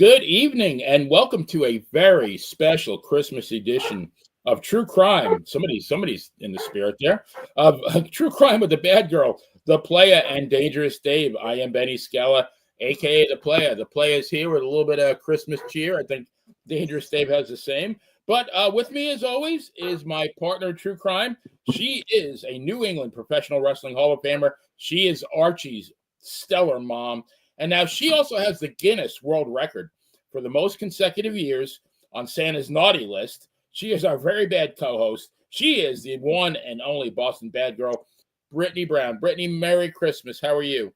Good evening, and welcome to a very special Christmas edition of True Crime. Somebody's in the spirit there of True Crime with the Bad Girl, the Playa, and Dangerous Dave. I am Benny Scala, aka the Playa. The Playa is here with a little bit of Christmas cheer. I think Dangerous Dave has the same. But with me, as always, is my partner in True Crime. She is a New England Professional Wrestling Hall of Famer. She is Archie's stellar mom. And now she also has the Guinness World Record for the most consecutive years on Santa's naughty list. She is our very bad co-host. She is the one and only Boston bad girl, Brittany Brown. Brittany, Merry Christmas. How are you?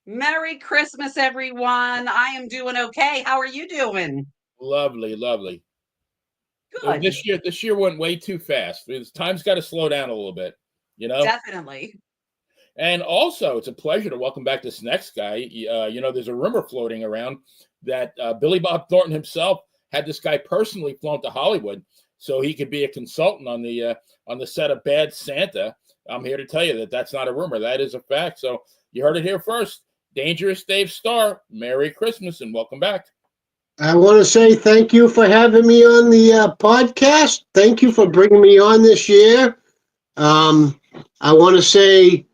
Merry Christmas, everyone. I am doing okay. How are you doing? Lovely, lovely. Good. This year went way too fast. Time's got to slow down a little bit, you know? Definitely. And also, it's a pleasure to welcome back this next guy. There's a rumor floating around that Billy Bob Thornton himself had this guy personally flown to Hollywood so he could be a consultant on the set of Bad Santa. I'm here to tell you that that's not a rumor. That is a fact. So you heard it here first. Dangerous Dave Starr, Merry Christmas and welcome back. I want to say thank you for having me on the podcast. Thank you for bringing me on this year. I want to say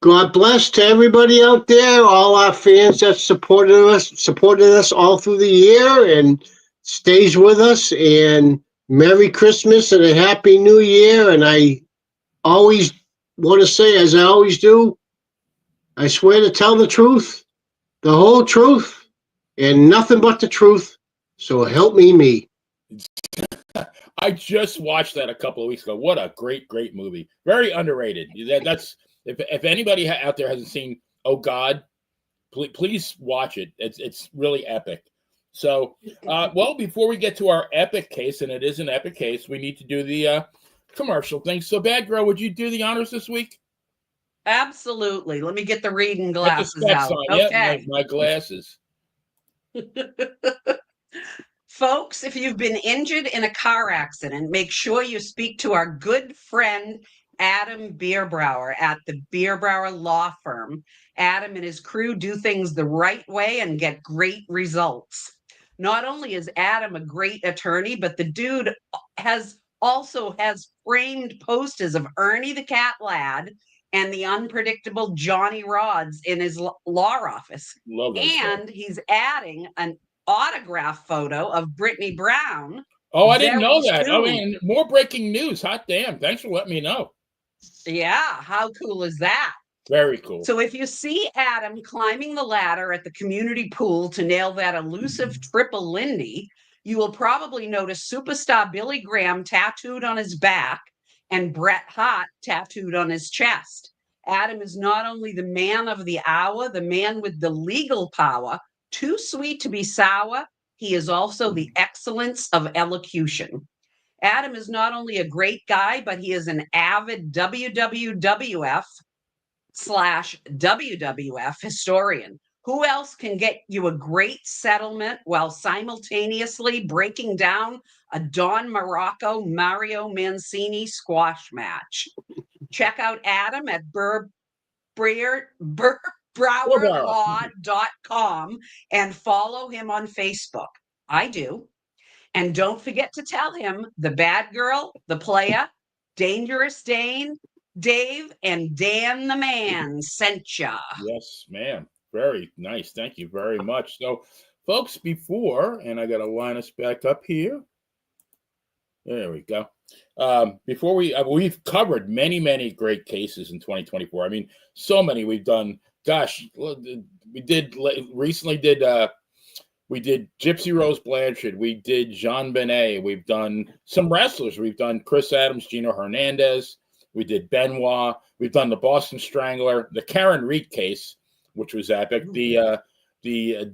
God bless to everybody out there, all our fans that supported us all through the year and stays with us. And Merry Christmas and a Happy New Year. And I always want to say, as I always do, I swear to tell the truth, the whole truth, and nothing but the truth. So help me. I just watched that a couple of weeks ago. What a great movie. Very underrated. That's if anybody out there hasn't seen Oh God, please watch it. It's really epic. So, before we get to our epic case, and it is an epic case, we need to do the commercial thing. So, Bad Girl, would you do the honors this week? Absolutely. Let me get the reading glasses out. Okay. My glasses. Folks, if you've been injured in a car accident, make sure you speak to our good friend Adam Bierbrower at the Bierbrower Law Firm. Adam and his crew do things the right way and get great results. Not only is Adam a great attorney, but the dude also has framed posters of Ernie the Cat Lad and the unpredictable Johnny Rods in his law office. And he's adding an autograph photo of Brittany Brown. Oh, I didn't know that. I mean, more breaking news. Hot damn. Thanks for letting me know. Yeah, how cool is that? Very cool. So if you see Adam climbing the ladder at the community pool to nail that elusive triple Lindy, you will probably notice superstar Billy Graham tattooed on his back and Bret Hart tattooed on his chest. Adam is not only the man of the hour, the man with the legal power, too sweet to be sour, he is also the excellence of elocution. Adam is not only a great guy, but he is an avid WWF/WWF historian. Who else can get you a great settlement while simultaneously breaking down a Don Morocco Mario Mancini squash match? Check out Adam at browerlaw.com and follow him on Facebook. I do. And don't forget to tell him the Bad Girl, the Playa, Dangerous Dave, and Dan the Man sent ya. Yes, ma'am. Very nice. Thank you very much. So, folks, and I got to line us back up here. There we go. Before we've covered many great cases in 2024. I mean, so many we've done. Gosh, we did Gypsy Rose Blanchard. We did Jean Benet. We've done some wrestlers. We've done Chris Adams, Gino Hernandez. We did Benoit. We've done the Boston Strangler, the Karen Reed case, which was epic. The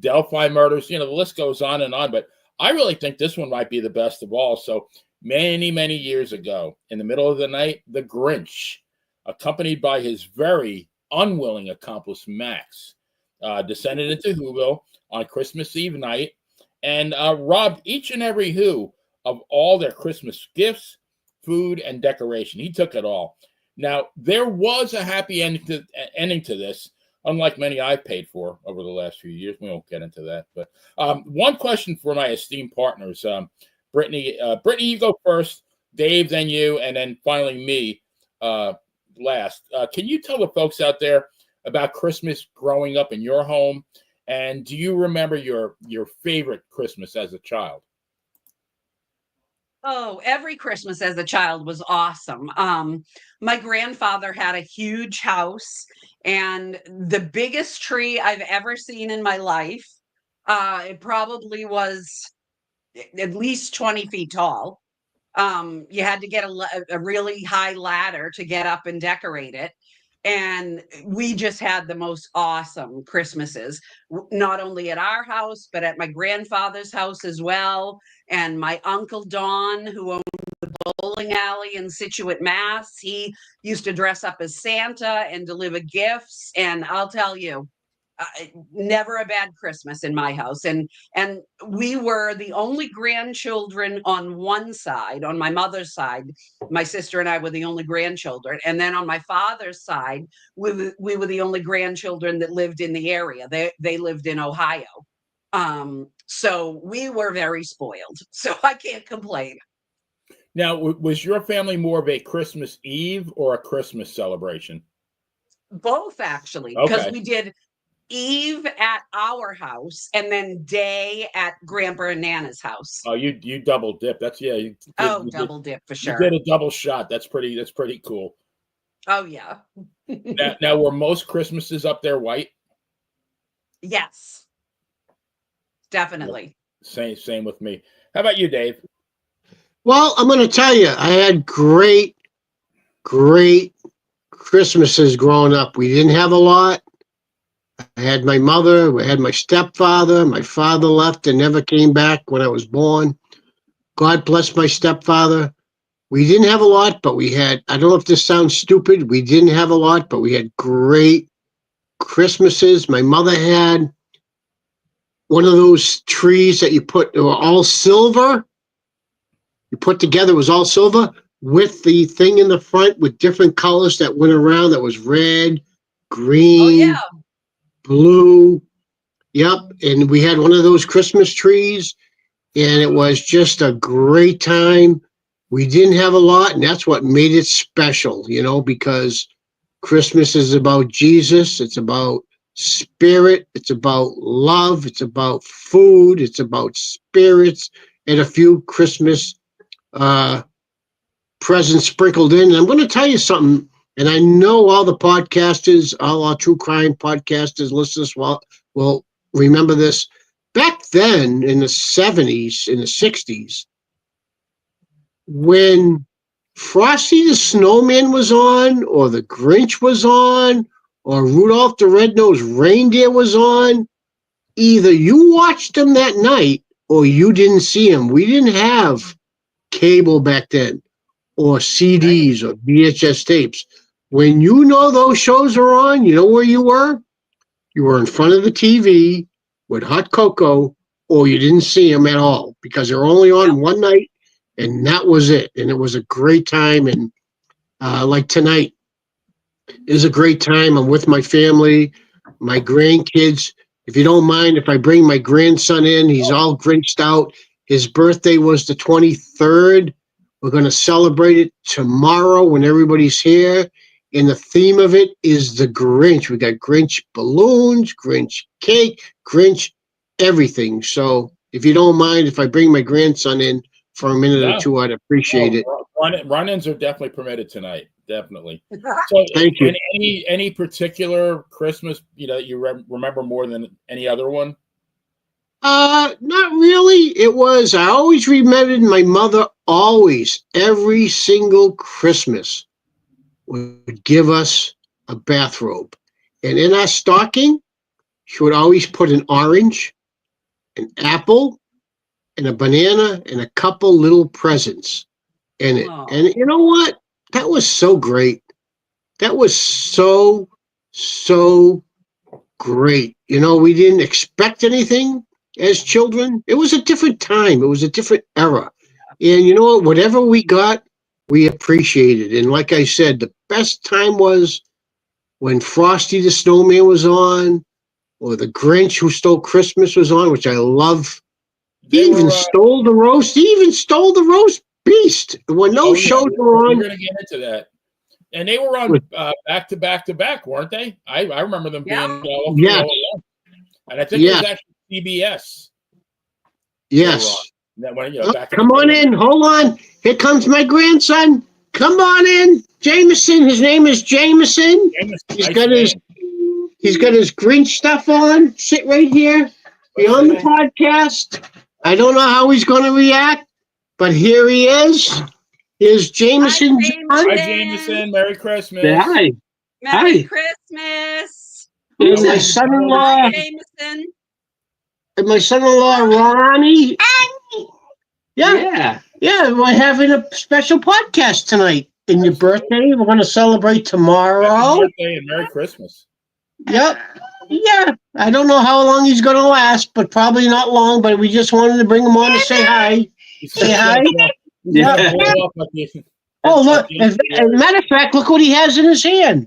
Delphi murders. The list goes on and on. But I really think this one might be the best of all. So many years ago, in the middle of the night, the Grinch, accompanied by his very unwilling accomplice Max, descended into Whoville on Christmas Eve night and robbed each and every Who of all their Christmas gifts, food, and decoration. He took it all. Now, there was a happy ending to this, unlike many I've paid for over the last few years. We won't get into that. But one question for my esteemed partners. Brittany, you go first, Dave, then you, and then finally me last. Can you tell the folks out there about Christmas growing up in your home? And do you remember your favorite Christmas as a child? Oh, every Christmas as a child was awesome. My grandfather had a huge house, and the biggest tree I've ever seen in my life, it probably was at least 20 feet tall. You had to get a really high ladder to get up and decorate it. And we just had the most awesome Christmases, not only at our house, but at my grandfather's house as well. And my uncle Don, who owned the bowling alley in Situate, Mass, he used to dress up as Santa and deliver gifts. And I'll tell you, never a bad Christmas in my house. And we were the only grandchildren on one side. On my mother's side, my sister and I were the only grandchildren. And then on my father's side, we were the only grandchildren that lived in the area. They lived in Ohio. So we were very spoiled. So I can't complain. Now, was your family more of a Christmas Eve or a Christmas celebration? Both, actually, because Okay. we did Eve at our house and then day at Grandpa and Nana's house. Oh, you double dip. That's you Double dip for You sure. did a double shot. That's pretty cool. Oh yeah. Now were most Christmases up there white? Yes. Definitely. Same with me. How about you, Dave? Well, I'm going to tell you, I had great Christmases growing up. We didn't have a lot. I had my mother, we had my stepfather. My father left and never came back when I was born. God bless my stepfather. We didn't have a lot, but we had, I don't know if this sounds stupid, we didn't have a lot, but we had great Christmases. My mother had one of those trees that you put, they were all silver. You put together, it was all silver with the thing in the front with different colors that went around that was red, green. Oh yeah. Blue. Yep. And we had one of those Christmas trees, and it was just a great time. We didn't have a lot, and that's what made it special, because Christmas is about Jesus. It's about spirit. It's about love. It's about food. It's about spirits, and a few Christmas presents sprinkled in. And I'm going to tell you something. And I know all the podcasters, all our true crime podcasters, listeners will remember this. Back then in the 70s, in the 60s, when Frosty the Snowman was on, or the Grinch was on, or Rudolph the Red-Nosed Reindeer was on, either you watched them that night or you didn't see them. We didn't have cable back then, or CDs or VHS tapes. When you know those shows are on, you know where you were? You were in front of the TV with hot cocoa, or you didn't see them at all because they're only on one night, and that was it. And it was a great time. And like tonight is a great time. I'm with my family, my grandkids. If you don't mind, if I bring my grandson in, he's all Grinched out. His birthday was the 23rd. We're going to celebrate it tomorrow when everybody's here. And the theme of it is the Grinch. We got Grinch balloons, Grinch cake, Grinch everything. So if you don't mind, if I bring my grandson in for a minute or two, I'd appreciate it. Run-ins are definitely permitted tonight. Definitely. So, thank you. Any particular Christmas you remember more than any other one? Not really. I always remembered my mother always, every single Christmas, would give us a bathrobe. And in our stocking, she would always put an orange, an apple, and a banana, and a couple little presents in it. Aww. And you know what? That was so great. That was so great. We didn't expect anything as children. It was a different time. It was a different era. And you know what? Whatever we got, we appreciated. And like I said, the best time was when Frosty the Snowman was on, or the Grinch Who Stole Christmas was on, which I love. He even stole the roast. He even stole the roast beast when those shows were on. We're going to get into that. And they were on back to back to back, weren't they? I remember them being all along. And I think it was actually CBS. Yes. That when, come on in. Hold on. Here comes my grandson. Come on in. Jameson. His name is Jameson. He's got his Grinch stuff on. Sit right here. Be on the podcast. I don't know how he's going to react, but here he is. Here's Jameson. Hi, Jameson. Merry Christmas. Hi. Merry Christmas. And my son-in-law. Hi, Jameson. And my son-in-law, Ronnie. Yeah. We're having a special podcast tonight. And your birthday, we're going to celebrate tomorrow. Happy birthday and Merry Christmas. Yep. Yeah. I don't know how long he's going to last, but probably not long. But we just wanted to bring him on to say hi. Say hi. Yeah. Oh, look. As a matter of fact, look what he has in his hand.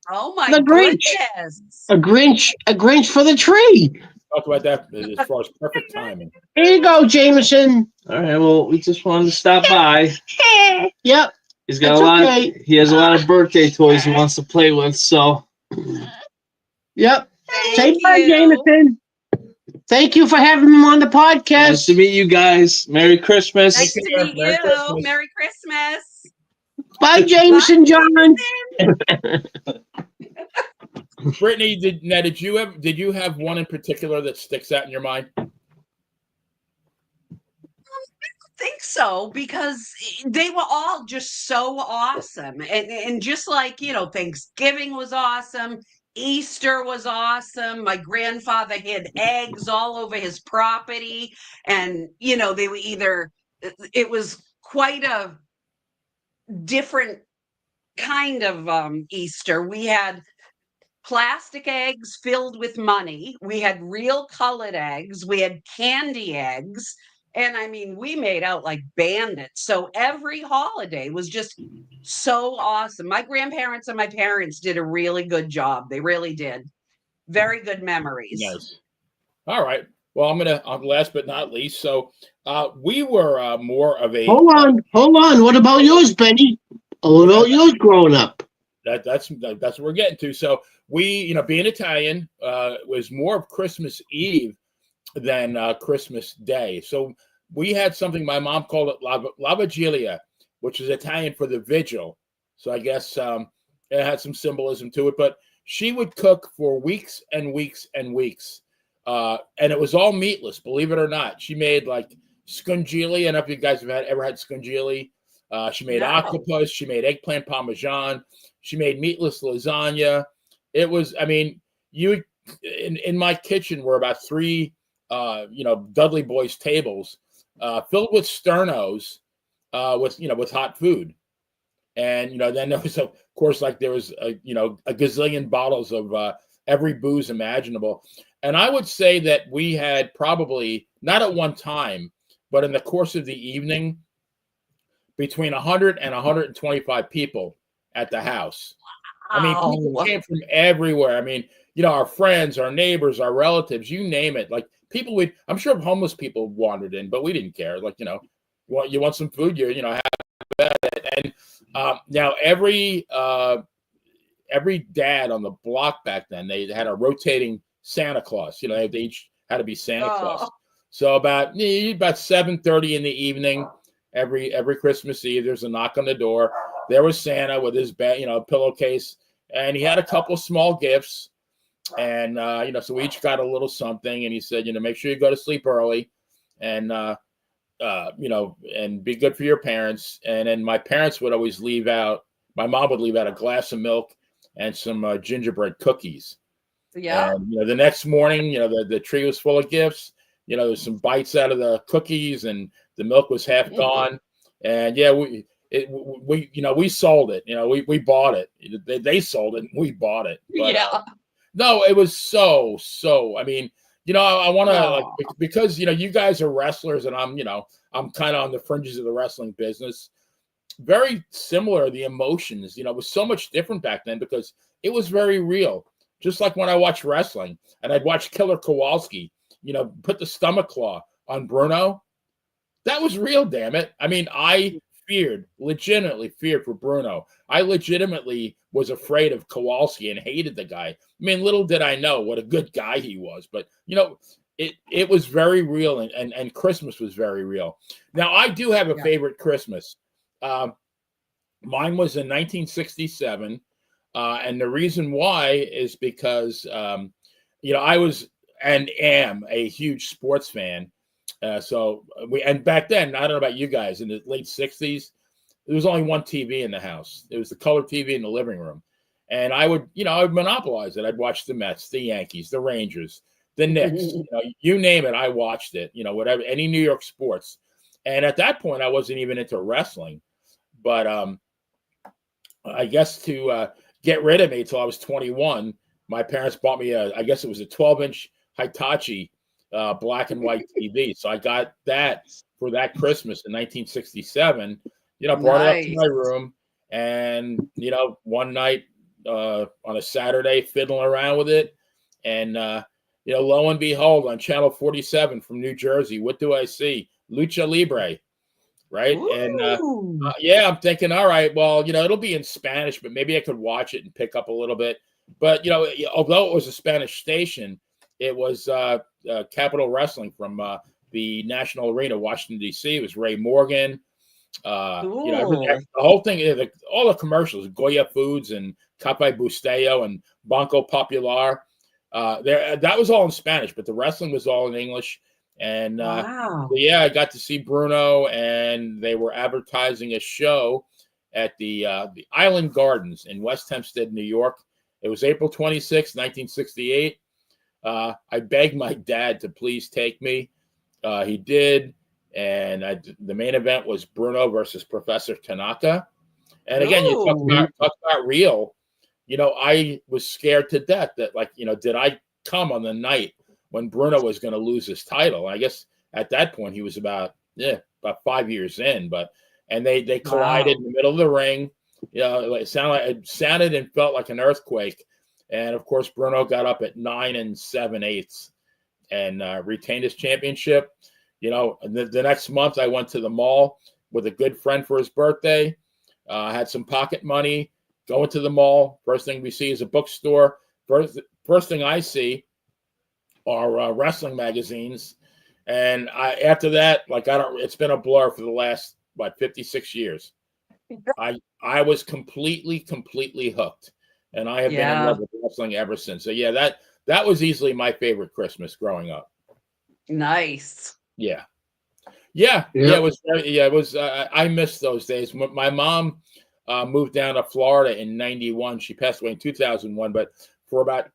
Oh, my goodness. A Grinch for the tree. Talk about that as far as perfect timing. Here you go, Jameson. All right. Well, we just wanted to stop by. Yep. He's got he has a lot of birthday toys he wants to play with, so. Yep. Say bye, Jameson. Thank you for having me on the podcast. Nice to meet you guys. Merry Christmas. Nice to meet you. Merry Christmas. Bye, Jameson John. Brittany, did you have one in particular that sticks out in your mind? I don't think so, because they were all just so awesome. And just like, Thanksgiving was awesome. Easter was awesome. My grandfather had eggs all over his property. And, they were it was quite a different kind of Easter. We had plastic eggs filled with money. We had real colored eggs. We had candy eggs. And I mean, we made out like bandits. So every holiday was just so awesome. My grandparents and my parents did a really good job. They really did. Very good memories. Nice. All right. Well, I'm last but not least. So we were more of a. Hold on. What about yours, Benny? What about yours growing up? That's what we're getting to. So we, being Italian, was more of Christmas Eve than Christmas Day. So we had something, my mom called it La Vigilia, which is Italian for the vigil. So I guess it had some symbolism to it, but she would cook for weeks and weeks and weeks. And it was all meatless, believe it or not. She made like scungili. I don't know if you guys have ever had scungili. She made octopus. She made eggplant parmesan. She made meatless lasagna. It was, in my kitchen were about 3, Dudley Boys tables filled with sternos with hot food. And, then there was, of course, there was, a gazillion bottles of every booze imaginable. And I would say that we had probably, not at one time, but in the course of the evening, between 100 and 125 people at the house. I mean, people came from everywhere. I mean, our friends, our neighbors, our relatives, you name it. Like people I'm sure homeless people wandered in, but we didn't care. Like, you want some food, have that. And now every dad on the block back then, they had a rotating Santa Claus. They each had to be Santa Claus. So about 7:30 in the evening, every Christmas Eve, there's a knock on the door. There was Santa with his pillowcase, and he had a couple small gifts. And so we each got a little something. And he said, make sure you go to sleep early, and and be good for your parents. And then my parents would always leave out. My mom would leave out a glass of milk and some gingerbread cookies. Yeah. And, the next morning, the tree was full of gifts. There's some bites out of the cookies, and the milk was half gone. And we sold it. We bought it. They sold it, and we bought it. But, no, it was so. I mean, I want to because you guys are wrestlers, and I'm kind of on the fringes of the wrestling business. very similar. The emotions, it was so much different back then because it was very real. Just like when I watched wrestling and I'd watch Killer Kowalski, put the stomach claw on Bruno. That was real, damn it. I mean, I legitimately feared for Bruno. I legitimately was afraid of Kowalski and hated the guy. I mean, little did I know what a good guy he was, but it was very real, and Christmas was very real. Now, I do have a favorite Christmas. Mine was in 1967, and the reason why is because I was and am a huge sports fan. And back then, I don't know about you guys, in the late 60s, there was only one TV in the house. It was the color TV in the living room. And I would monopolize it. I'd watch the Mets, the Yankees, the Rangers, the Knicks, you name it. I watched it, whatever, any New York sports. And at that point, I wasn't even into wrestling. But I guess to get rid of me until I was 21, my parents bought me I guess it was a 12-inch Hitachi black and white TV. So I got that for that Christmas in 1967. Brought it up to my room, and one night on a Saturday, fiddling around with it, and lo and behold, on channel 47 from New Jersey, what do I see? Lucha Libre, right? Ooh. And I'm thinking, all right, well, it'll be in Spanish, but maybe I could watch it and pick up a little bit. But although it was a Spanish station, it was Capital Wrestling from the National Arena, Washington, D.C. It was Ray Morgan. The whole thing, all the commercials, Goya Foods and Cape Bustelo and Banco Popular. That was all in Spanish, but the wrestling was all in English. And I got to see Bruno, and they were advertising a show at the Island Gardens in West Hempstead, New York. It was April 26, 1968. I begged my dad to please take me. He did. And the main event was Bruno versus Professor Tanaka. And again, you talk about real. I was scared to death that, did I come on the night when Bruno was going to lose his title? I guess at that point he was about 5 years in, and they collided in the middle of the ring. It sounded and felt like an earthquake. And of course, Bruno got up at 9 7/8 and retained his championship. The next month I went to the mall with a good friend for his birthday. Had some pocket money, going to the mall. First thing we see is a bookstore. First thing I see are wrestling magazines. And after that, it's been a blur for the last, 56 years. I was completely hooked. And I have been in love with wrestling ever since. So that was easily my favorite Christmas growing up. Nice. Yeah. It was. I missed those days. My mom moved down to Florida in '91. She passed away in 2001. But for about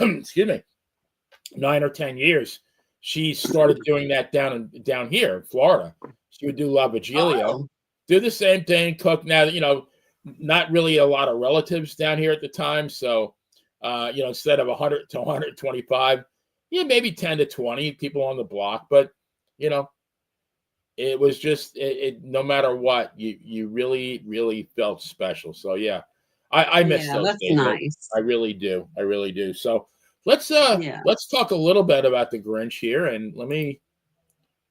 9 or 10 years, she started doing that down here in Florida. She would do La Vigilia, do the same thing, cook. Now not really a lot of relatives down here at the time, so instead of 100 to 125, maybe 10 to 20 people on the block, but it was just no matter what, you really felt special. So I miss those days. Nice. I really do. So let's talk a little bit about the Grinch here, and let me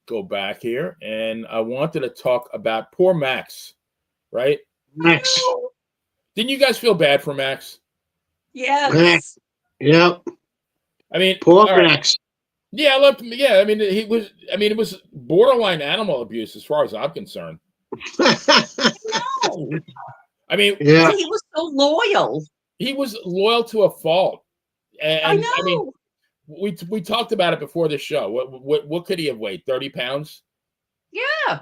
go back here, and I wanted to talk about poor Max, right? Max. Didn't you guys feel bad for Max? Yes. Yep. I mean, poor Max. Yeah, look, I mean, it was borderline animal abuse as far as I'm concerned. No. I mean, he was so loyal. He was loyal to a fault. And I know. I mean, we talked about it before the show. What could he have weighed? 30 pounds? Yeah.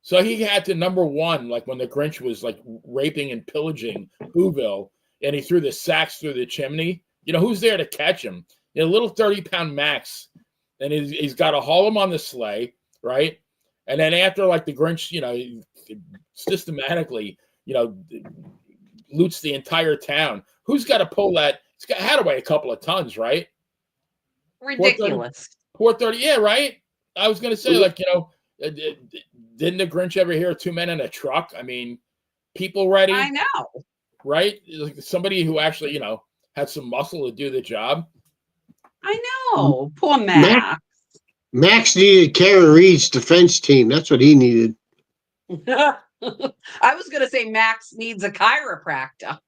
So he had to, number one, like when the Grinch was like raping and pillaging Whoville, and he threw the sacks through the chimney. Who's there to catch him? A little 30-pound Max, and he's got to haul him on the sleigh, right? And then after, like, the Grinch, systematically, loots the entire town. Who's got to pull that? It's had to weigh a couple of tons, right? Ridiculous. Poor 30, yeah, right? I was going to say, Didn't the Grinch ever hear Two Men in a Truck? I mean, people ready, I know. right? Like somebody who actually, had some muscle to do the job. I know. Poor Max, Mac. Max needed Karen Reed's defense team. That's what he needed. I was going to say Max needs a chiropractor.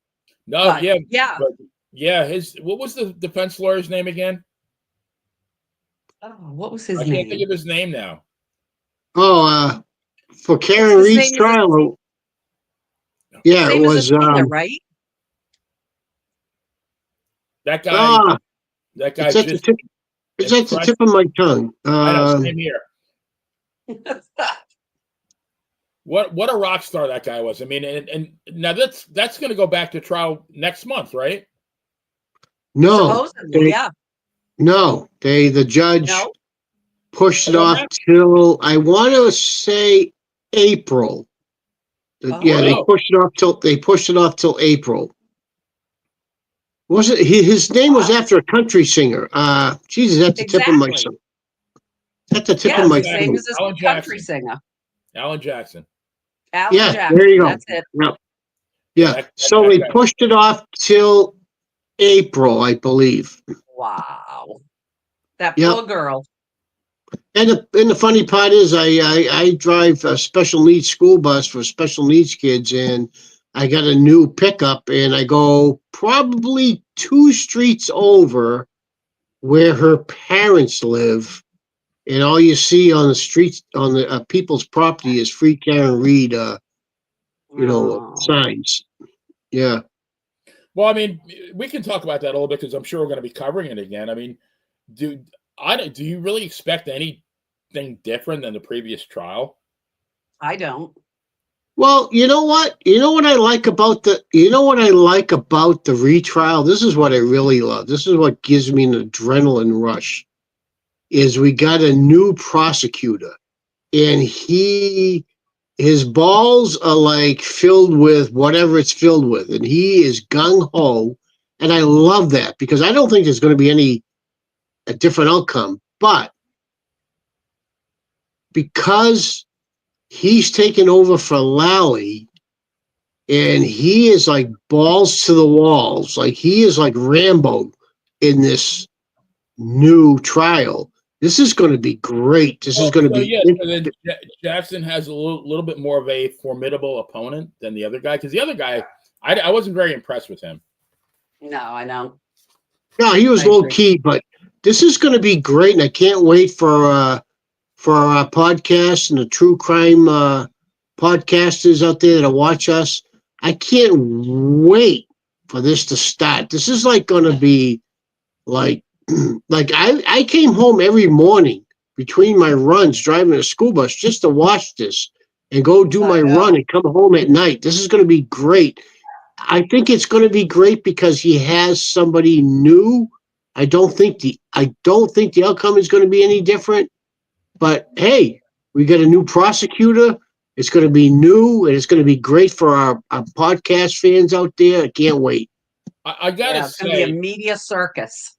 No, But, yeah, yeah. but yeah. What was the defense lawyer's name again? Oh, what was his I name? can't think of his name now. Oh, for Karen the Reed's same as trial, yeah, it Same as a was. singer, right? That guy. Ah, That guy it's at the just tip. It's at the impressed. tip of my tongue. I know. Same here. What a rock star that guy was. I mean, and now that's going to go back to trial next month, right? No, Supposedly, yeah. the judge No. pushed it Oh, off till I want to say April. Yeah, Oh. they pushed it off till April. Was it his name was after a country singer? Jesus, at the tip of my Exactly. tongue. At the tip Yeah, of my the same tongue. as this Alan country Jackson. singer. Alan Jackson. Alan Yeah, Jackson. there you go. That's it. Yeah. Yeah, So that they guy. pushed it off till April, I believe. Wow. That Yep. poor girl. And the funny part is, I drive a special needs school bus for special needs kids, and I got a new pickup, and I go probably 2 streets over where her parents live, and all you see on the streets on the people's property is Free Karen Reed, Oh. signs. Yeah. Well, I mean, we can talk about that a little bit because I'm sure we're going to be covering it again. I mean, do you really expect anything different than the previous trial? I don't. Well, you know what? You know what I like about the retrial? This is what I really love. This is what gives me an adrenaline rush. Is we got a new prosecutor, and his balls are like filled with whatever it's filled with, and he is gung ho, and I love that because I don't think there's going to be a different outcome, but because he's taken over for Lally, and he is like balls to the walls. Like he is like Rambo in this new trial. This is going to be great. This is going to be. So then Jackson has a little bit more of a formidable opponent than the other guy because the other guy, I wasn't very impressed with him. No, I know. No, he was low key, but this is going to be great, and I can't wait for our podcast and the true crime podcasters out there that watch us. I can't wait for this to start. This is like going to be like I came home every morning between my runs driving a school bus just to watch this and go do my run and come home at night. This is going to be great. I think it's going to be great because he has somebody new. I don't think the outcome is going to be any different. But hey, we got a new prosecutor. It's going to be new, and it's going to be great for our podcast fans out there. I can't wait. I gotta it's going to be a media circus.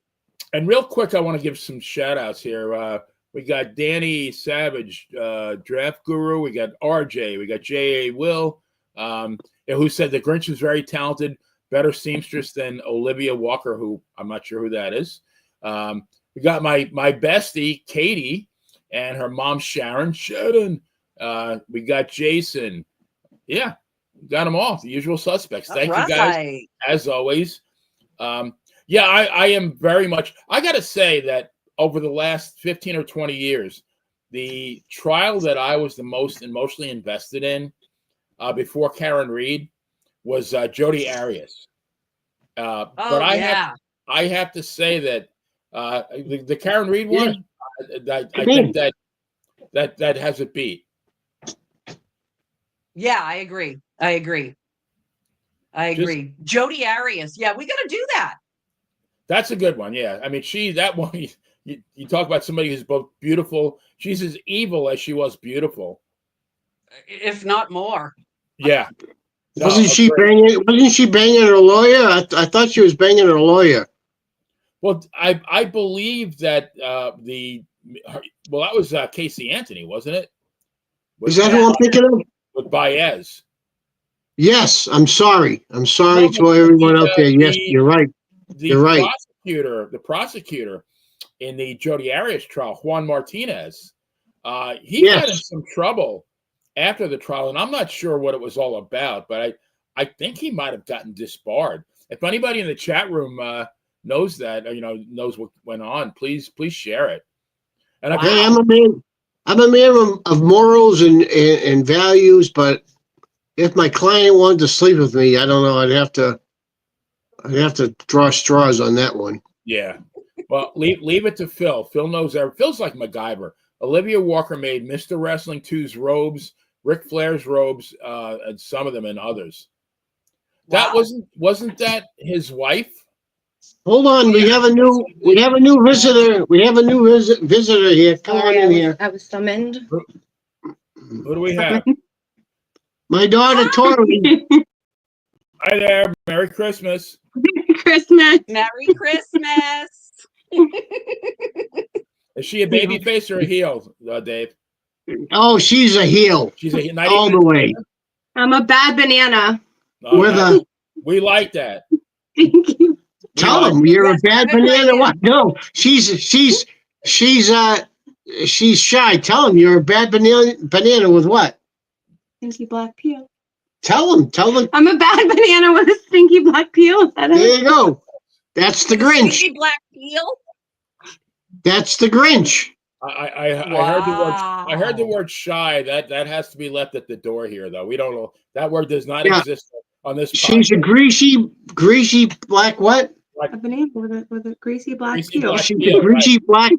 And real quick, I want to give some shout outs here. We got Danny Savage, Draft Guru. We got RJ. We got J.A. Will, who said the Grinch is very talented, better seamstress than Olivia Walker, who I'm not sure who that is. We got my bestie, Katie, and her mom, Sharon. We got Jason. Yeah, got them all. The usual suspects. Thank you guys, as always. Yeah, I am very much. I got to say that over the last 15 or 20 years, the trial that I was the most emotionally invested in before Karen Reed was Jodi Arias. But I have to say that the Karen Reed one, I think that has it beat. Yeah, I agree. Jodi Arias. Yeah, we got to do that. That's a good one. Yeah. I mean, that one, you talk about somebody who's both beautiful. She's as evil as she was beautiful. If not more. Yeah. No, wasn't she banging her lawyer? I thought she was banging her lawyer. Well, I believe that that was Casey Anthony, wasn't it? with, Is that who I'm thinking of? with Baez. Yes, I'm sorry. I'm sorry No, but to everyone out there. Yes, you're right. The You're right. prosecutor in the Jodi Arias trial, Juan Martinez, he got in Yes. some trouble after the trial, and I'm not sure what it was all about, but I think he might have gotten disbarred. If anybody in the chat room knows that, or, knows what went on, please share it. And Wow. Hey, I'm a man. I'm a man of morals and values, but if my client wanted to sleep with me, I don't know. I'd have to draw straws on that one. Yeah. Well, leave it to Phil. Phil knows everything. Phil's like MacGyver. Olivia Walker made Mr. Wrestling 2's robes, Ric Flair's robes, and some of them and others. That Wow. wasn't that his wife? Hold on, we have a new visitor. We have a new visitor here. Come on in here. I was summoned. Who do we have? My daughter Tori. Hi there. Merry Christmas. Christmas. Merry Christmas. Is she a baby face or a heel, Dave? Oh, she's a heel She's a not all even the way. I'm a bad banana. With a we like that. Thank you. tell like him you're a Yes, bad good banana. idea. What? No, she's shy. Tell him you're a bad banana with what? Stinky black peel. Tell him. I'm a bad banana with a stinky black peel. Is that There it? you go. That's the Grinch. Stinky black peel. That's the Grinch. I heard the word shy. That has to be left at the door here, though. We don't know that word does not Yeah. exist on this. She's a greasy black what? A banana with a greasy black Greasy peel. black She's peel, a greasy black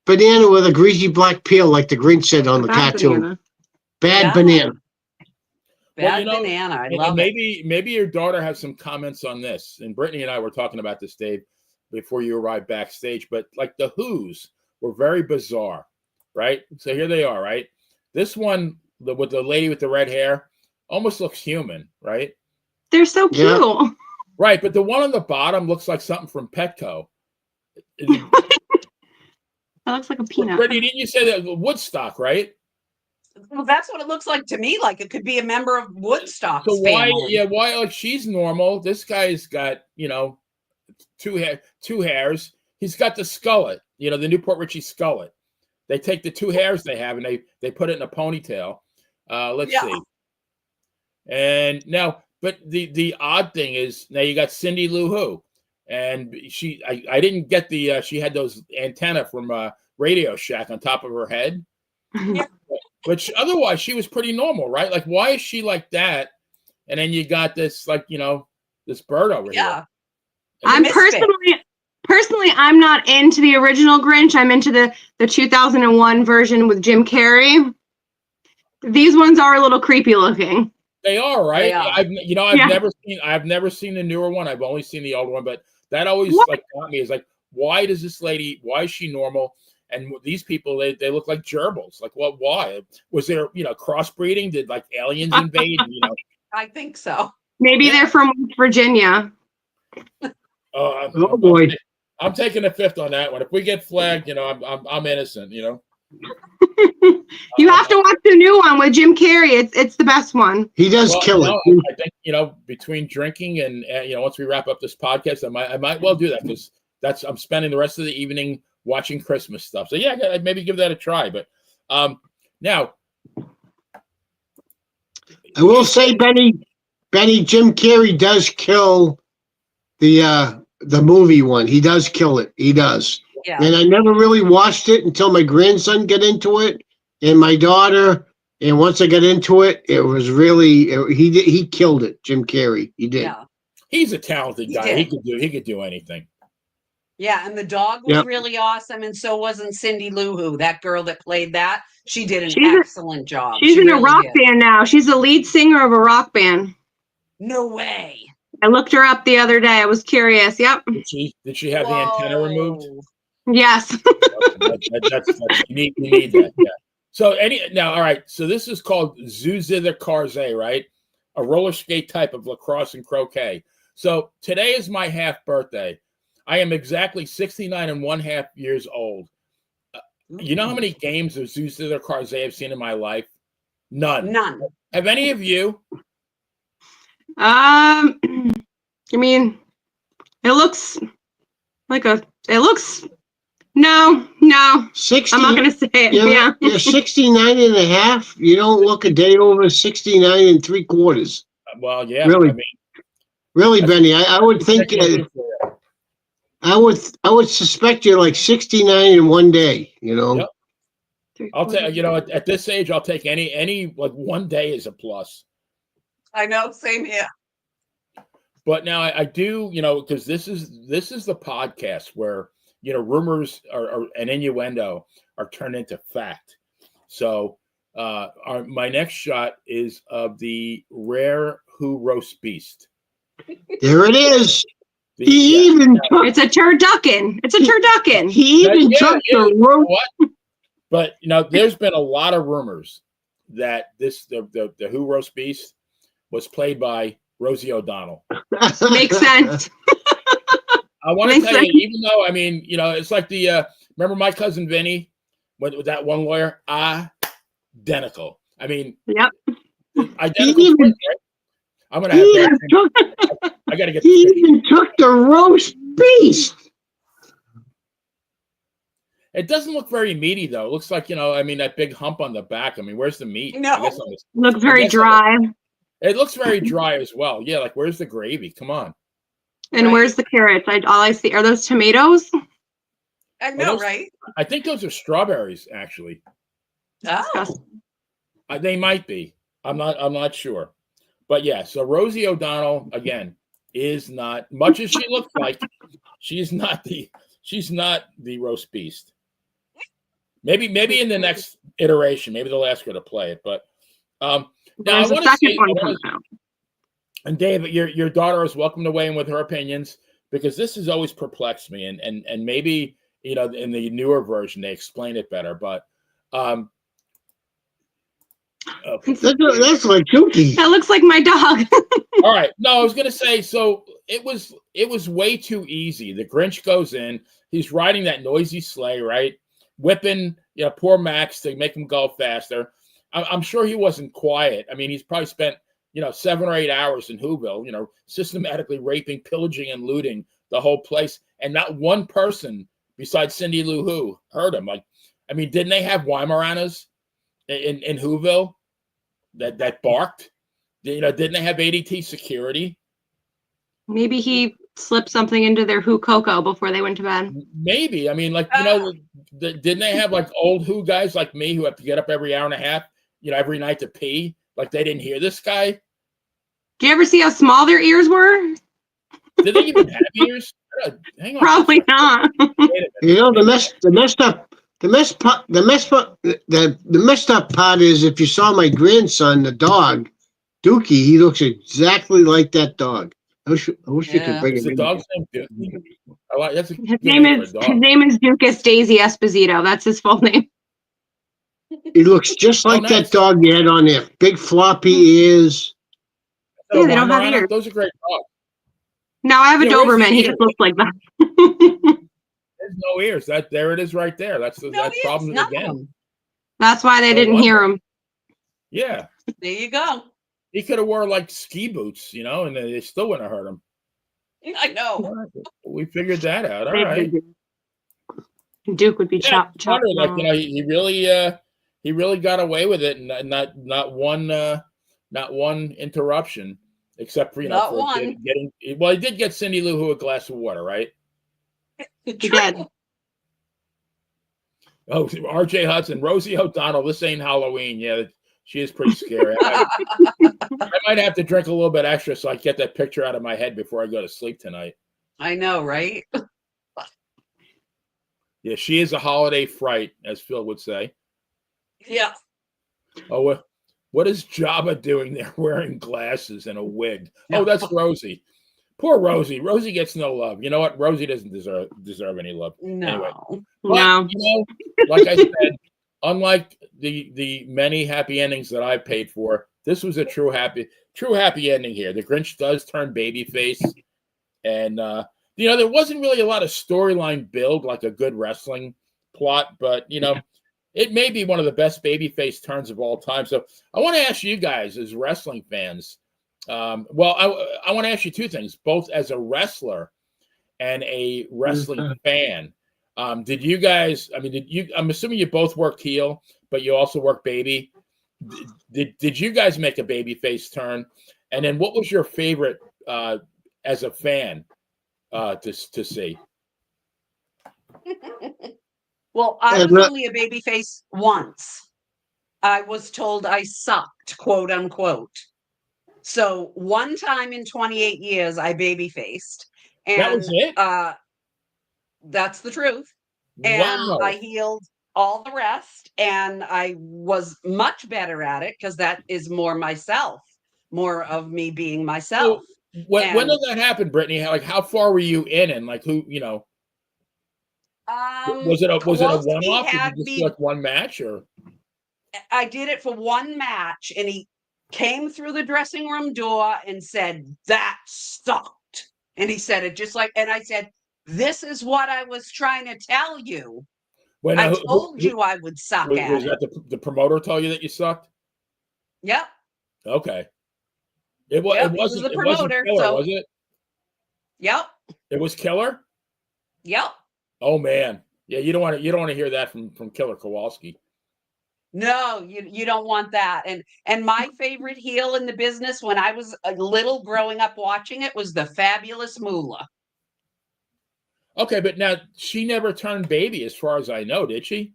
banana with a greasy black peel, like the Grinch said on the Bad cartoon. banana. Bad Yeah. banana. Bad banana. I love it. Maybe your daughter has some comments on this. And Brittany and I were talking about this, Dave, before you arrived backstage. But like the Who's were very bizarre, right? So here they are, right? This one with the lady with the red hair almost looks human, right? They're so cute. Yeah. Right, but the one on the bottom looks like something from Petco. That looks like a peanut. Brittany, didn't you say that Woodstock, right? Well, that's what it looks like to me. Like it could be a member of Woodstock's So why? family. Yeah, why? Like she's normal. This guy's got two hairs. He's got the skullet. The Newport Richie skullet. They take the two hairs they have and they put it in a ponytail. Let's see. And now, but the odd thing is now you got Cindy Lou Who, and I didn't get she had those antenna from Radio Shack on top of her head. Yeah. But otherwise, she was pretty normal, right? Like, why is she like that? And then you got this, this bird over here. I'm personally, I'm not into the original Grinch. I'm into the 2001 version with Jim Carrey. These ones are a little creepy looking. They are, right? They are. I've never seen the newer one. I've only seen the older one, but that always got me. Is like, why is she normal? And these people, they look like gerbils. Like, what? Why? Was there, crossbreeding? Did like aliens invade? I think so. Maybe they're from West Virginia. Oh boy. I'm taking a fifth on that one. If we get flagged, I'm innocent. You have to watch the new one with Jim Carrey. It's the best one. He does kill it. I think between drinking and once we wrp up this podcast, I might well do that because I'm spending the rest of the evening watching Christmas stuff. So yeah, I'd maybe give that a try. But now I will say, Benny, Jim Carrey does kill the movie one. He does kill it. He does. Yeah. And I never really watched it until my grandson got into it and my daughter. And once I got into it, it was really he killed it. Jim Carrey, he did. Yeah. he's a talented guy. did. He could do anything. Yeah, and the dog was Yep. really awesome, and so wasn't Cindy Lou Who, that girl that played that. She did an She's a- excellent job. She's She in a really rock did. band now. She's the lead singer of a rock band. No way. I looked her up the other day. I was curious. Yep. Did she have the antenna removed? Whoa. Yes. That's you need that. Yeah. So all right. So this is called Zuzither Karze, right? A roller skate type of lacrosse and croquet. So today is my half birthday. I am exactly 69 and 1/2 years old. You know how many games of Zuzither Karze I've seen in my life? None. None. Have any of you? I mean, it looks like a. It looks. No. 60. I'm not gonna say it. You're 69 and a half. You don't look a day over 69 and 3/4. Well, yeah. Really? I mean, Really, Benny, I would think Yep. I would suspect you're like 69 in one day. You know. Yep. I'll take. At this age, I'll take any like one day is a plus. I know. Same here. But now I do, because this is the podcast where rumors and innuendo are turned into fact. So my next shot is of the rare Who roast beast. There it is. It's a turducken. It's a turducken. He even took the roast. What? But there's been a lot of rumors that the Who roast beast was played by Rosie O'Donnell. Makes sense. I want to tell you, even though it's like the remember my cousin Vinny with that one lawyer, identical. I mean, yep, identical. Twins, right? I'm gonna have to. I gotta get. He even took the roast beast. It doesn't look very meaty though. It looks like that big hump on the back. I mean, where's the meat? No. I guess looks very dry. It looks very dry as well. Yeah, like where's the gravy? Come on. And where's the carrots? All I see are those tomatoes. I know, right? I think those are strawberries, actually. Oh. They might be. I'm not sure. But yeah, so Rosie O'Donnell again is not, much as she looks like, she's not the roast beast. Maybe in the next iteration, maybe they'll ask her to play it. But now I want to say, and Dave, your daughter is welcome to weigh in with her opinions, because this has always perplexed me, and maybe in the newer version they explain it better. But okay. That's like Dookie. That looks like my dog. All right. No, I was gonna say, so it was way too easy. The Grinch goes in, he's riding that noisy sleigh, right? Whipping, poor Max to make him go faster. I'm sure he wasn't quiet. I mean, he's probably spent 7 or 8 hours in Whoville, systematically raping, pillaging, and looting the whole place, and not one person besides Cindy Lou Who heard him. Like, I mean, didn't they have Weimaraners in Whoville that barked? Didn't they have ADT security? Maybe he slipped something into their Who cocoa before they went to bed. Maybe. I mean, like, didn't they have like old Who guys like me who have to get up every hour and a half, every night to pee? Like, they didn't hear this guy? Do you ever see how small their ears were? Did they even have ears? Hang on. Probably not. The messed up part is, if you saw my grandson, the dog, Dookie, he looks exactly like that dog. I wish you could bring Is him the in. dog's name Dookie? That's His name is Ducas Daisy Esposito. That's his full name. He looks just like that dog you had on there. Big floppy ears. Yeah, they don't have ears. Those are great dogs. No, I have a Doberman. He just looks like that. There's no ears. There it is right there. That's problem again. That's why they didn't hear him. Yeah. There you go. He could have wore like ski boots, and they still wouldn't have hurt him. I know. We figured that out. All right. Duke would be chopped. Like, he really got away with it, and not one interruption, except for getting. Well, he did get Cindy Lou Who a glass of water, right? He did. Oh, R.J. Hudson, Rosie O'Donnell. This ain't Halloween. Yeah, she is pretty scary. I might have to drink a little bit extra so I get that picture out of my head before I go to sleep tonight. I know, right? Yeah, she is a holiday fright, as Phil would say. Yeah. Oh, what is Jabba doing there wearing glasses and a wig? Oh, that's Rosie. Poor Rosie. Rosie gets no love. You know what? Rosie doesn't deserve any love. No. Anyway, No. Like I said, unlike the many happy endings that I've paid for, this was a true happy ending here. The Grinch does turn babyface, and there wasn't really a lot of storyline build like a good wrestling plot, but it may be one of the best babyface turns of all time. So I want to ask you guys, as wrestling fans, I want to ask you two things, both as a wrestler and a wrestling fan. Did you guys? I mean, I'm assuming you both worked heel, but you also worked baby. Did you guys make a babyface turn? And then, what was your favorite as a fan to see? Well, I was only a babyface once. I was told I sucked, quote unquote. So one time in 28 years, I babyfaced, and That was it? that's the truth. And Wow. I healed all the rest, and I was much better at it because that is more myself, more of me being myself. So when did that happen, Brittany? How far were you in, and like who? Was it a Kowalski one-off? Did had you just me. do like one match, or? I did it for one match, and he came through the dressing room door and said, "That sucked." And he said it just like, and I said, "This is what I was trying to tell you. I told you I would suck at was it." that the promoter told you that you sucked? Yep. Okay. Yep, It he was wasn't the it wasn't promoter, Killer, so was it? yep, It was Killer? yep. Oh man. Yeah, you don't want to hear that from Killer Kowalski. No, you don't want that. And my favorite heel in the business when I was a little growing up watching it was the Fabulous Moolah. Okay, but now she never turned baby, as far as I know, did she?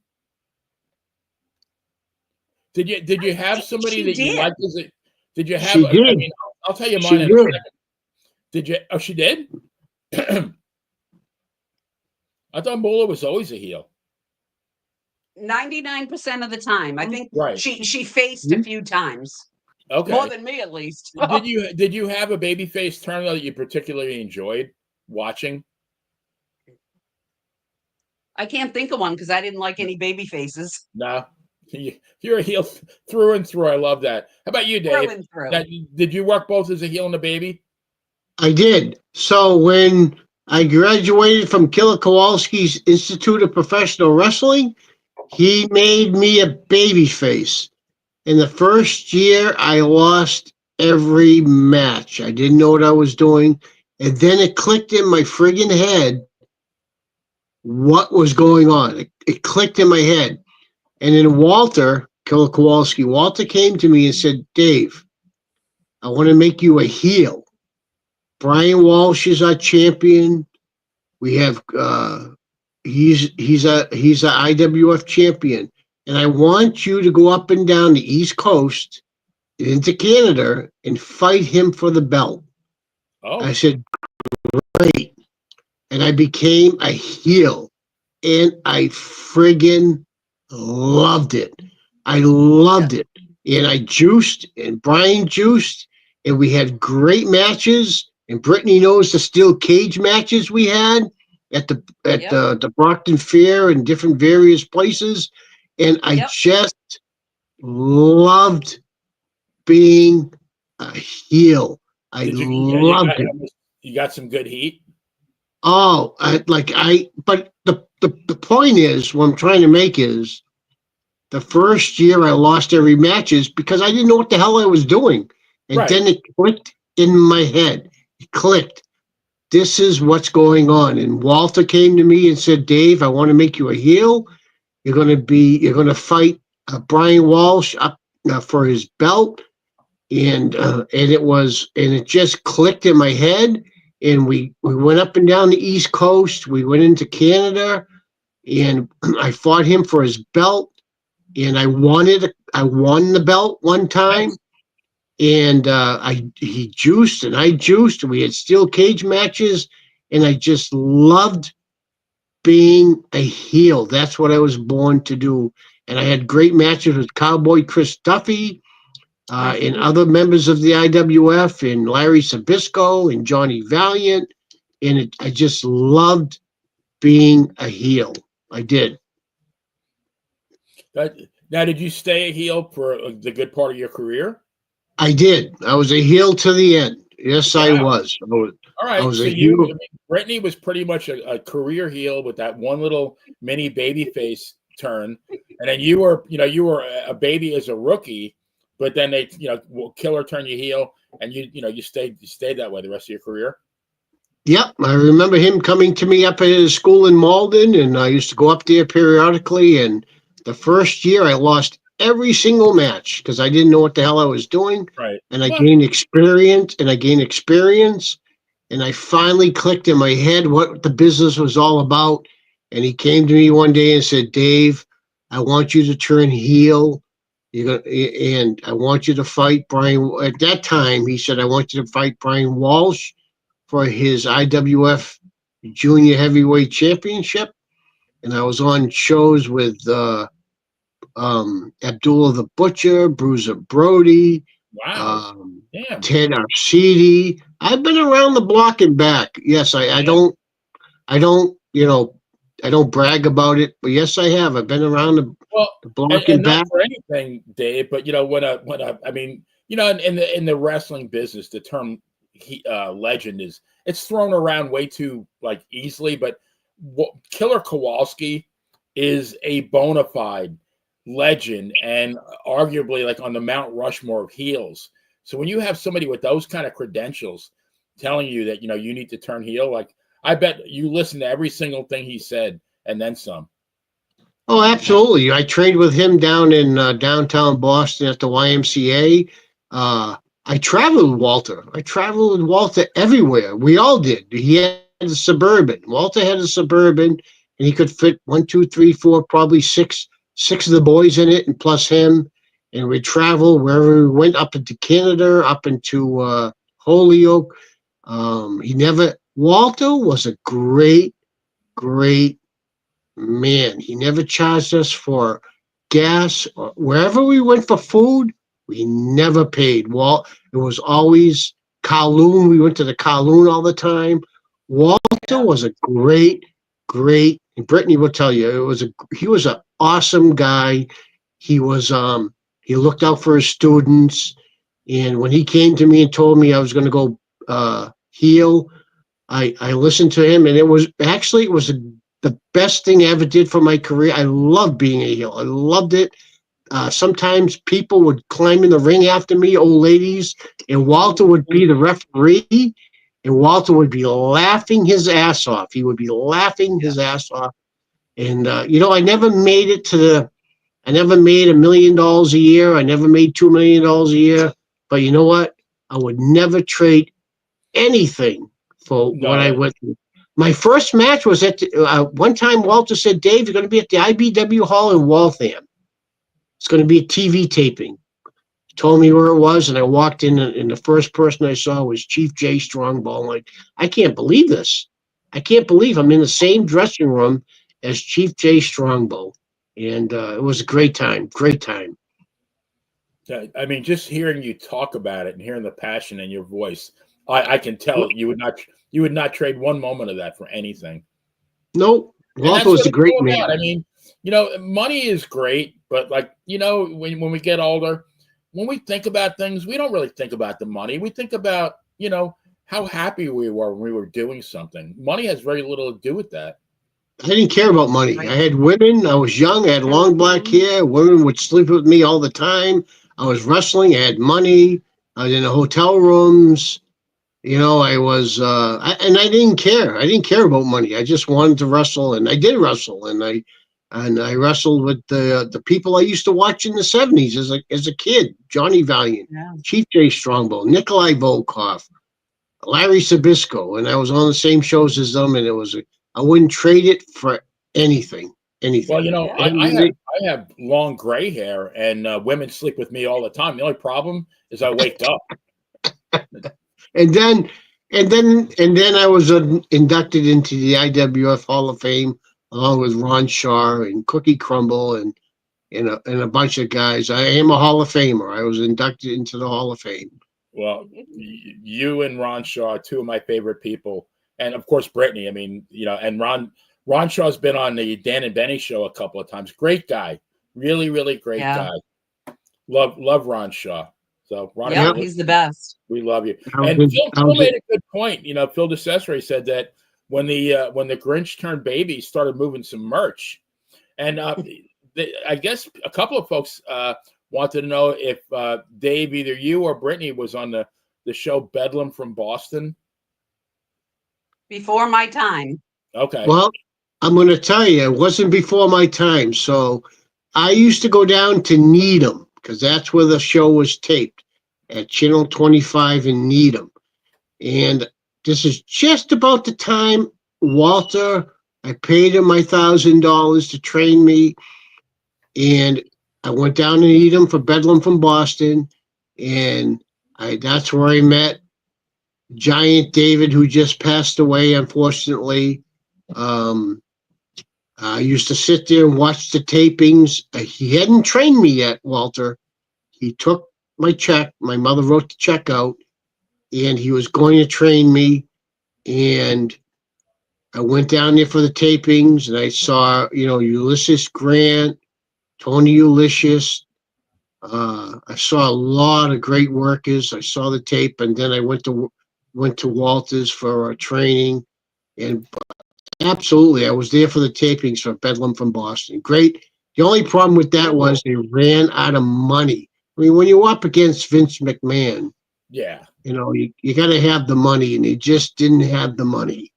Did you have somebody she that you did. liked? Did you have? She did. I mean, I'll tell you She mine in a did. second. Did you? Oh, she did. I thought Moolah was always a heel. 99% of the time. I think Right. she faced a few times. Okay. More than me, at least. Did you have a babyface turn that you particularly enjoyed watching? I can't think of one because I didn't like any baby faces. No. You're a heel through and through. I love that. How about you, Dave? Through and through. Now, did you work both as a heel and a baby? I did. So when I graduated from Killer Kowalski's Institute of Professional Wrestling, he made me a baby face. In the first year, I lost every match. I didn't know what I was doing. And then it clicked in my friggin' head what was going on. It clicked in my head. And then Walter, Killer Kowalski, Walter came to me and said, "Dave, I want to make you a heel. Brian Walsh is our champion. We have he's a IWF champion, and I want you to go up and down the East Coast into Canada and fight him for the belt." Oh. I said, "Great," and I became a heel, and I friggin' loved it. I loved it, and I juiced, and Brian juiced, and we had great matches. And Brittany knows the steel cage matches we had at the Brockton Fair and different various places. And I just loved being a heel. I loved it. You got some good heat. Oh, but the point is, what I'm trying to make is, the first year I lost every matches because I didn't know what the hell I was doing. And Right. Then it clicked in my head. It clicked. This is what's going on. And Walter came to me and said, "Dave, I want to make you a heel. You're going to fight Brian Walsh up for his belt." And it just clicked in my head. And we went up and down the East Coast. We went into Canada, and I fought him for his belt. And I won the belt one time. Nice. And he juiced and I juiced, and we had steel cage matches, and I just loved being a heel. That's what I was born to do. And I had great matches with Cowboy Chris Duffy, and other members of the IWF, and Larry Sabisco and Johnny Valiant. And I just loved being a heel. I did. Now, did you stay a heel for the good part of your career? I did. I was a heel to the end. Yes, Wow. I was. All right. was So a heel. Brittany was pretty much a career heel with that one little mini baby face turn, and then you were a baby as a rookie, but then they killer turn you heel, and you stayed that way the rest of your career. Yep, I remember him coming to me up at his school in Malden, and I used to go up there periodically. And the first year, I lost every single match because I didn't know what the hell I was doing. Right. And I gained experience, and I finally clicked in my head what the business was all about. And he came to me one day and said, "Dave, I want you to turn heel. And I want you to fight Brian." At that time, he said, "I want you to fight Brian Walsh for his IWF Junior Heavyweight Championship." And I was on shows with Abdullah the Butcher, Bruiser Brody, Wow. Damn. Ted Arcidi. I've been around the block and back. Yes, I don't brag about it, but yes, I have. I've been around the block and back. Not for anything, Dave, but I mean, in the wrestling business, the term legend it's thrown around way too easily, but Killer Kowalski is a bona fide legend and arguably on the Mount Rushmore of heels. So when you have somebody with those kind of credentials telling you that you need to turn heel, I bet you listen to every single thing he said and then some. Oh, absolutely. I trained with him down in downtown Boston at the YMCA. I traveled with Walter. I traveled with Walter everywhere. We all did. He had a Suburban. Walter had a Suburban, and he could fit 1, 2, 3, 4, probably six of the boys in it, and plus him. And we'd travel wherever we went, up into Canada, up into Holyoke. Walter was a great, great man. He never charged us for gas or wherever we went for food. We never paid. It was always Kowloon. We went to the Kowloon all the time. Walter was a great, great, and Brittany will tell you, he was an awesome guy. He looked out for his students. And when he came to me and told me I was going to go heel, I listened to him, and it was the best thing I ever did for my career. I loved being a heel. I loved it. Sometimes people would climb in the ring after me, old ladies, and Walter would be the referee, and Walter would be laughing his ass off. He would be laughing his ass off. And, I never made I never made $1 million a year. I never made $2 million a year. But you know what? I would never trade anything for what I went through. My first match was at one time Walter said, "Dave, you're going to be at the IBW Hall in Waltham. It's going to be a TV taping." He told me where it was, and I walked in, and the first person I saw was Chief Jay Strongbow. I'm like, I can't believe this. I can't believe I'm in the same dressing room as Chief Jay Strongbow. And it was a great time, great time. I mean, just hearing you talk about it and hearing the passion in your voice, I can tell you would not trade one moment of that for anything. Nope. Walter was a great man. I mean, money is great, but when we get older, when we think about things, we don't really think about the money. We think about, how happy we were when we were doing something. Money has very little to do with that. I didn't care about money. I had women. I was young. I had long black hair. Women would sleep with me all the time. I was wrestling. I had money. I was in the hotel rooms. I was, and I didn't care. I didn't care about money. I just wanted to wrestle, and I did wrestle, and I wrestled with the people I used to watch in the 70s as a kid. Johnny Valiant, Chief Jay Strongbow, Nikolai Volkov, Larry Sabisco, and I was on the same shows as them, and I wouldn't trade it for anything. Well, I have long gray hair, and women sleep with me all the time. The only problem is I wake up. And then I was inducted into the IWF Hall of Fame along with Ron Shaw and Cookie Crumble and a bunch of guys. I am a Hall of Famer. I was inducted into the Hall of Fame. Well, you and Ron Shaw are two of my favorite people, and of course Brittany. I mean, and Ron Shaw's been on the Dan and Benny show a couple of times. Great guy, really, really great guy. Love Ron Shaw. So Ron, he's the best. We love you. And Phil made a good point. Phil DeCesare said that when the Grinch turned baby, he started moving some merch, and I guess a couple of folks wanted to know if Dave, either you or Brittany, was on the show Bedlam from Boston. Before my time. Okay. Well, I'm going to tell you, it wasn't before my time. So I used to go down to Needham because that's where the show was taped, at Channel 25 in Needham. And this is just about the time Walter, I paid him my $1,000 to train me. And I went down to Needham for Bedlam from Boston. And that's where I met Giant David, who just passed away, unfortunately. I used to sit there and watch the tapings. He hadn't trained me yet, Walter. He took my check. My mother wrote the check out, and he was going to train me. And I went down there for the tapings, and I saw, Ulysses Grant, Tony Ulysses. I saw a lot of great workers. I saw the tape, and then I went to Walter's for training, and absolutely, I was there for the tapings for Bedlam from Boston. Great. The only problem with that was they ran out of money. I mean, when you're up against Vince McMahon, Yeah. you got to have the money, and they just didn't have the money.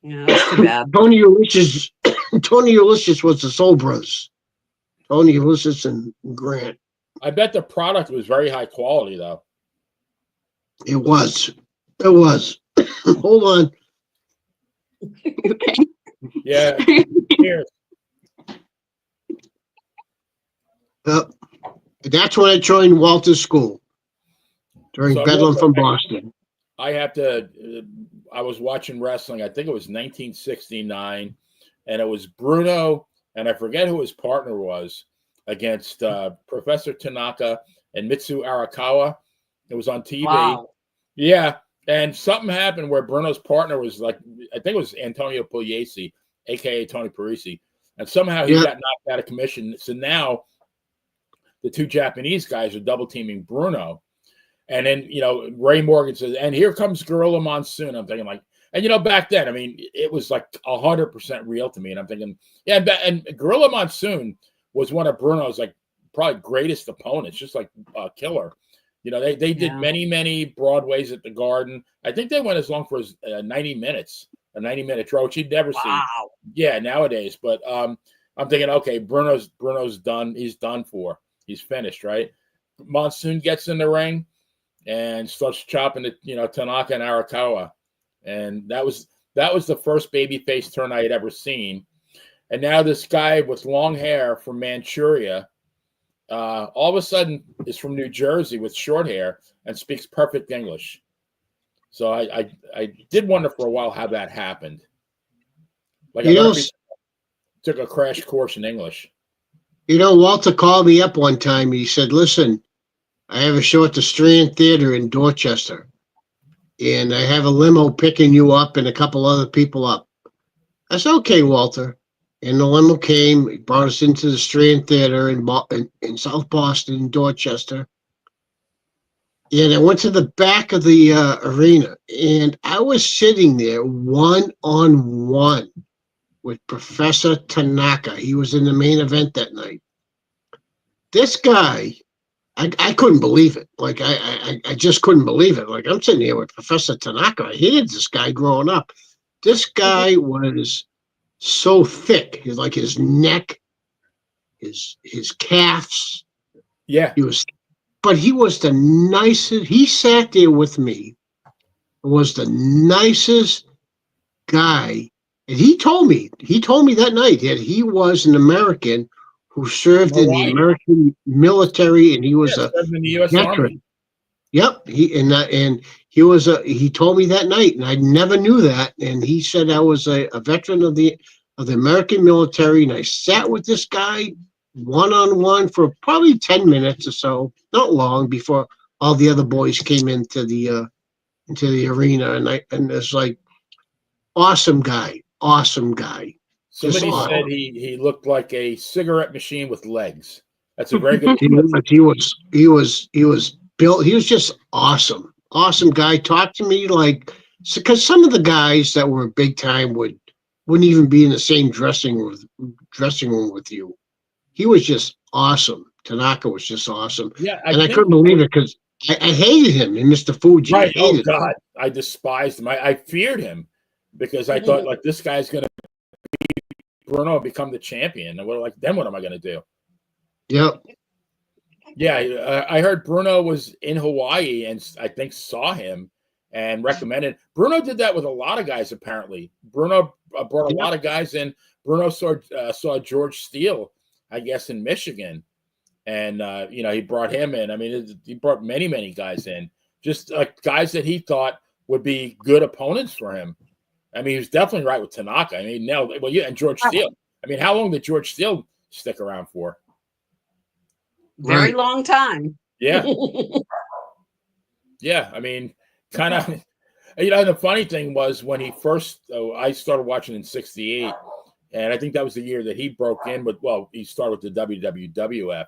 Yeah, that's too bad. Tony Ulysses was the Soul Brothers. Tony Ulysses and Grant. I bet the product was very high quality, though. It was. Hold on. Okay. Yeah. Cheers. That's when I joined Walter's school during Bedlam from Boston. I was watching wrestling. I think it was 1969, and it was Bruno, and I forget who his partner was, against Professor Tanaka and Mitsu Arakawa. It was on TV. Wow. Yeah. And something happened where Bruno's partner was I think it was Antonio Pugliese, a.k.a. Tony Parisi. And somehow he got knocked out of commission. So now the two Japanese guys are double teaming Bruno. And then, Ray Morgan says, and here comes Gorilla Monsoon. I'm thinking and back then, I mean, it was 100% real to me. And I'm thinking, yeah, and Gorilla Monsoon was one of Bruno's probably greatest opponents, just a killer. They did many Broadways at the Garden. I think they went as long for 90 minutes, a 90-minute draw, which you'd never see. Yeah, nowadays. But I'm thinking, okay, Bruno's done. He's done for. He's finished, right? Monsoon gets in the ring and starts chopping at Tanaka and Arakawa, and that was the first babyface turn I had ever seen. And now this guy with long hair from Manchuria, all of a sudden is from New Jersey with short hair and speaks perfect English. So I did wonder for a while how that happened. Took a crash course in English. Walter called me up one time. He said, listen, I have a show at the Strand Theater in Dorchester, and I have a limo picking you up and a couple other people up. I said, okay, Walter. And the limo came, he brought us into the Strand Theater in South Boston, Dorchester. And I went to the back of the arena, and I was sitting there one-on-one with Professor Tanaka. He was in the main event that night. This guy, I couldn't believe it. I just couldn't believe it. I'm sitting here with Professor Tanaka. I hated this guy growing up. This guy was so thick. He's his neck, his calves. Yeah. But he was the nicest. He sat there with me. Was the nicest guy. And he told me that night that he was an American who served in the American military, and he was in the U.S. veteran. Army. Yep, he told me that night, and I never knew that. And he said I was a veteran of the American military, and I sat with this guy one-on-one for probably 10 minutes or so, not long, before all the other boys came into the arena, and it's awesome guy. Somebody said he looked like a cigarette machine with legs. That's a very good. He was built. He was just awesome guy. Talked to me because some of the guys that were big time wouldn't even be in the same dressing room with you. he was just awesome. Tanaka was just awesome. Yeah, And I couldn't believe it because I hated him in Mr. Fuji. Right. I Oh hated him. God, I despised him. I feared him because I thought like this guy's gonna Bruno become the champion. And then what am I gonna do? Yep. Yeah, I heard Bruno was in Hawaii and I think saw him and recommended. Bruno did that with a lot of guys. Apparently, Bruno brought a lot of guys in. Bruno saw George Steele, I guess, in Michigan, and he brought him in. I mean, he brought many guys in, just guys that he thought would be good opponents for him. I mean, he was definitely right with Tanaka. I mean, nailed it. Well, yeah, and George Steele. I mean, how long did George Steele stick around for? Very long time. Yeah. Yeah. I mean, kind of, the funny thing was when he first, I started watching in 68, and I think that was the year that he broke in he started with the WWF,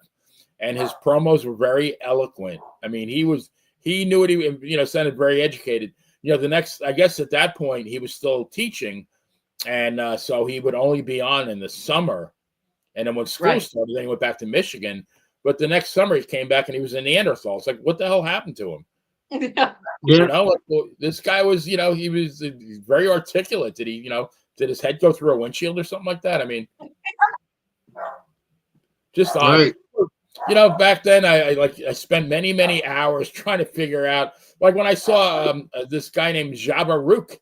and his promos were very eloquent. I mean, he knew what he, sounded very educated. I guess at that point he was still teaching, and so he would only be on in the summer. And then when school started, then he went back to Michigan. But the next summer he came back and he was a Neanderthal. It's like, what the hell happened to him? This guy was, he was very articulate. Did he, did his head go through a windshield or something like that? I mean, just odd. Back then I spent many hours trying to figure out, like when I saw this guy named Jabba Rook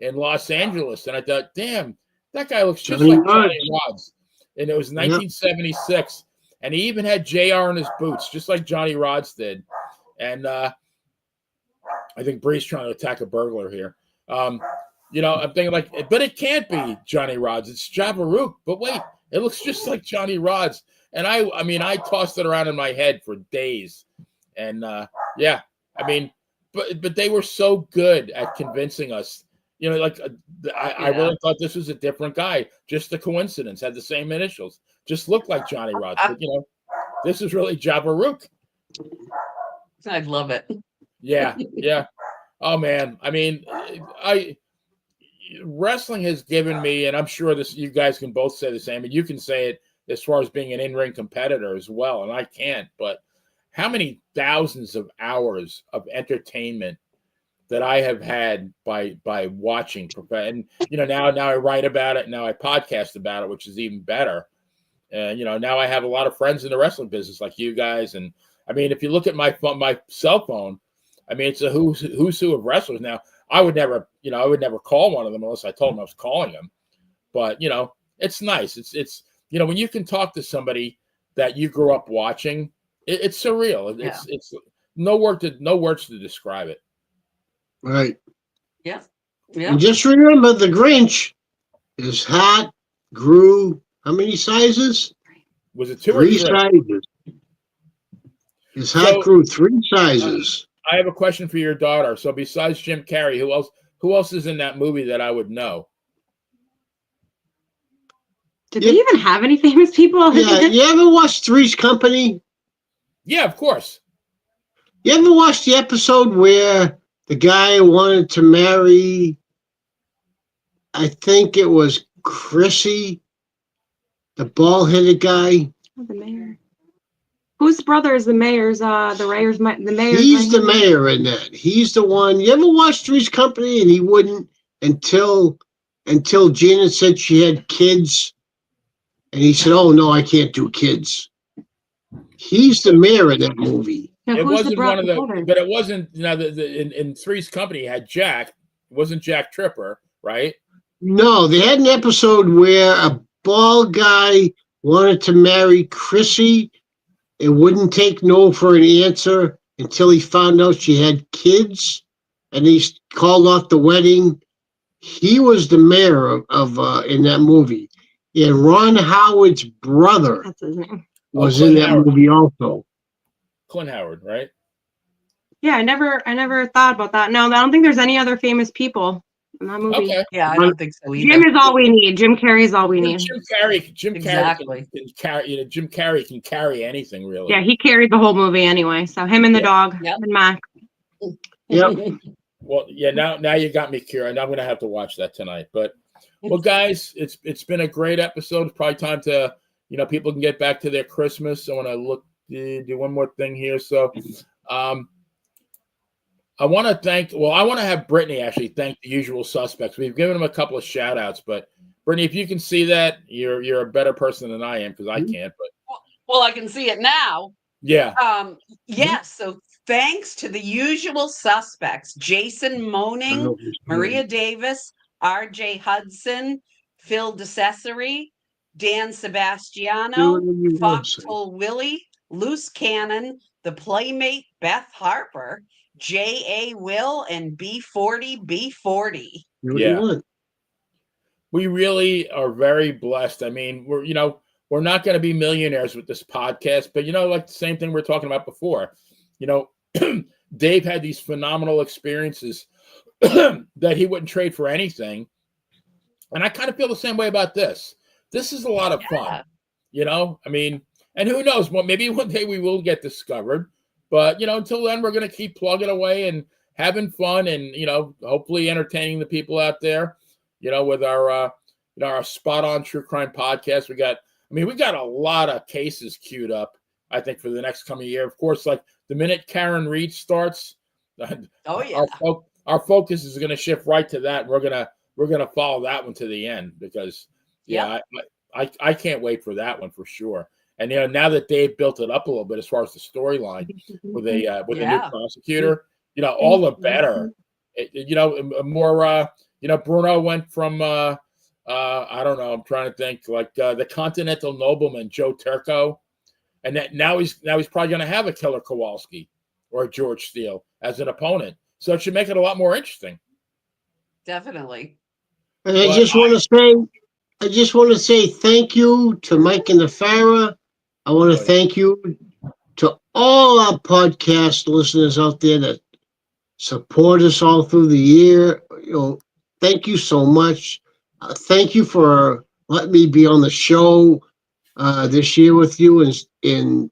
in Los Angeles, and I thought, damn, that guy looks just like Johnny Rods. And it was 1976. And he even had JR in his boots, just like Johnny Rods did. And I think Bree's trying to attack a burglar here. I'm thinking but it can't be Johnny Rods. It's Jabba Rook. But wait, it looks just like Johnny Rods. And I tossed it around in my head for days. And but they were so good at convincing us. I really thought this was a different guy. Just a coincidence. Had the same initials. Just looked like Johnny Rods. But, this is really Jabba Rook. I love it. Yeah. Oh, man. I mean, wrestling has given me, and I'm sure you guys can both say the same, and you can say it as far as being an in-ring competitor as well, and I can't, but how many thousands of hours of entertainment that I have had by watching, and now I write about it, now I podcast about it, which is even better. And now I have a lot of friends in the wrestling business, like you guys. And I mean, if you look at my cell phone, I mean, it's a who's who of wrestlers. Now, I would never call one of them unless I told them I was calling them. But it's nice. It's when you can talk to somebody that you grew up watching, it's surreal. It's no words to describe it. Right. Yeah. And just remember, the Grinch, his hat grew how many sizes? Was it 2 or 3 3? sizes. His hat grew 3 sizes. I have a question for your daughter. So besides Jim Carrey, who else is in that movie that I would know? Did they even have any famous people? Yeah, you ever watch Three's Company? Yeah, of course. You ever watch the episode where the guy wanted to marry, I think it was Chrissy, the bald-headed guy? Oh, the mayor. Whose brother is the mayor's? The mayor. He's the mayor in that. He's the one. You ever watch Three's Company? And he wouldn't until Janet said she had kids, and he said, "Oh no, I can't do kids." He's the mayor in that movie. Now, It wasn't one of brother? but it wasn't. In Three's Company, he had Jack. It wasn't Jack Tripper, right? No, they had an episode where a bald guy wanted to marry Chrissy and wouldn't take no for an answer until he found out she had kids, and he called off the wedding. He was the mayor of in that movie. And Ron Howard's brother That's his name. was Clint in that Howard. movie also. Clint Howard, right? Yeah, I never thought about that. No, I don't think there's any other famous people in that movie. Okay. Yeah, I don't think so either. Jim is all we need. Jim Carrey is all we need. Jim Carrey Exactly. can carry. Jim Carrey can carry anything, really. Yeah, he carried the whole movie anyway. So him and the dog Yep. and Mac. Yep. Well, yeah. Now you got me curious. I'm going to have to watch that tonight. But well, guys, it's been a great episode. It's probably time to people can get back to their Christmas. I want to do one more thing here. So I want to have Brittany actually thank the usual suspects. We've given them a couple of shout outs, but Brittany, if you can see that, you're a better person than I am because I can't. But well, I can see it now. Yeah. Yes. So thanks to the usual suspects: Jason Moaning, Maria Davis, R.J. Hudson, Phil DeCesare, Dan Sebastiano, Foxhole Willie, Loose Cannon, the Playmate Beth Harper, J.A. Will, and B40. Yeah. We really are very blessed. I mean, we're not going to be millionaires with this podcast, but like the same thing we were talking about before, Dave had these phenomenal experiences that he wouldn't trade for anything. And I kind of feel the same way about this. This is a lot of fun, I mean, and who knows, well, maybe one day we will get discovered, but until then, we're going to keep plugging away and having fun and, hopefully entertaining the people out there, with our, our spot on true crime podcast. We got a lot of cases queued up, I think, for the next coming year. Of course, like the minute Karen Reed starts, our focus is going to shift right to that. We're going to follow that one to the end because, I can't wait for that one for sure. And now that Dave built it up a little bit as far as the storyline with a new prosecutor, all the better. More. Bruno went from I don't know. I'm trying to think like the Continental Nobleman Joe Turco, and that now he's probably going to have a Killer Kowalski or a George Steele as an opponent. So it should make it a lot more interesting. Definitely. And I just want to say thank you to Mike and the Farah. I want to thank you to all our podcast listeners out there that support us all through the year. Thank you so much. Thank you for letting me be on the show this year with you and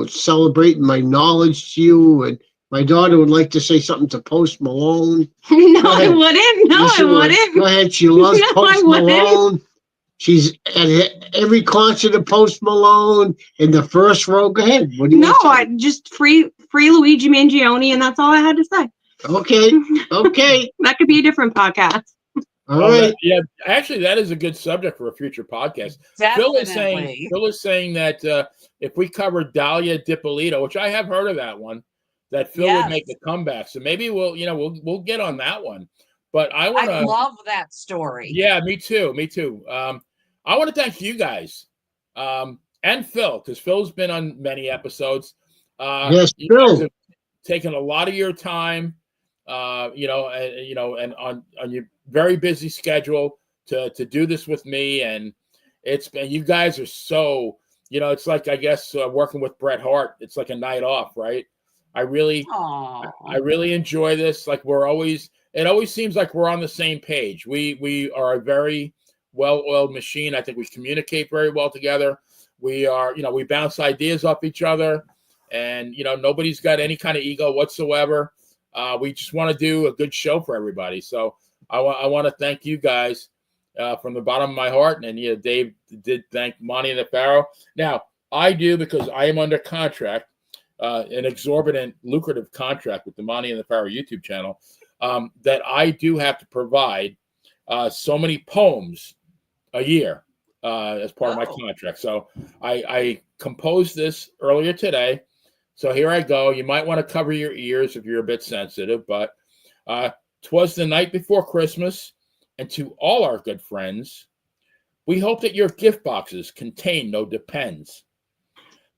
celebrating my knowledge to you. And my daughter would like to say something to Post Malone. No, I wouldn't. No, I wouldn't. Go ahead. She loves Post Malone. She's at every concert of Post Malone in the first row. Go ahead. What do you want to say? I just free Luigi Mangione, and that's all I had to say. Okay. That could be a different podcast. All right. Actually, that is a good subject for a future podcast. Definitely. Phil is saying that if we cover Dahlia Dippolito, which I have heard of that one, that Phil would make a comeback. So maybe we'll get on that one. But I love that story. Yeah, me too. I want to thank you guys and Phil, because Phil's been on many episodes. Yes, you Phil. guys have taken a lot of your time, and on your very busy schedule to do this with me, and you guys are so, it's like, I guess, working with Bret Hart, it's like a night off, right? I really enjoy this. Like it always seems like we're on the same page. We are a very well-oiled machine. I think we communicate very well together. We are, we bounce ideas off each other, and nobody's got any kind of ego whatsoever. We just want to do a good show for everybody. So I want to thank you guys from the bottom of my heart. And Dave did thank Monty and the Pharaoh. Now I do, because I am under contract, an exorbitant, lucrative contract with the Monty and the Pharaoh YouTube channel, that I do have to provide so many poems a year as part of my contract. So I composed this earlier today. So here I go. You might want to cover your ears if you're a bit sensitive, but 'twas the night before Christmas, and to all our good friends, we hope that your gift boxes contain no depends.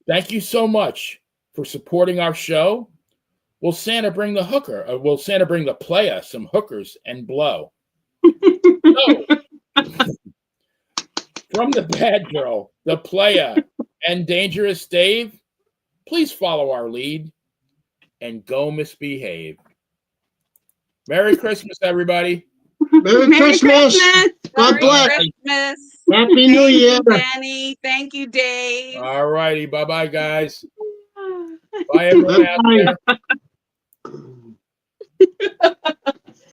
Thank you so much for supporting our show. Will Santa bring the hooker? Or will Santa bring the Playa some hookers and blow? So, from the bad girl, the Playa, and Dangerous Dave, please follow our lead and go misbehave. Merry Christmas, everybody. Merry Christmas. God bless. Christmas. Happy New Year. Danny. Thank you, Dave. All righty. Bye-bye, guys. Bye, everyone out there.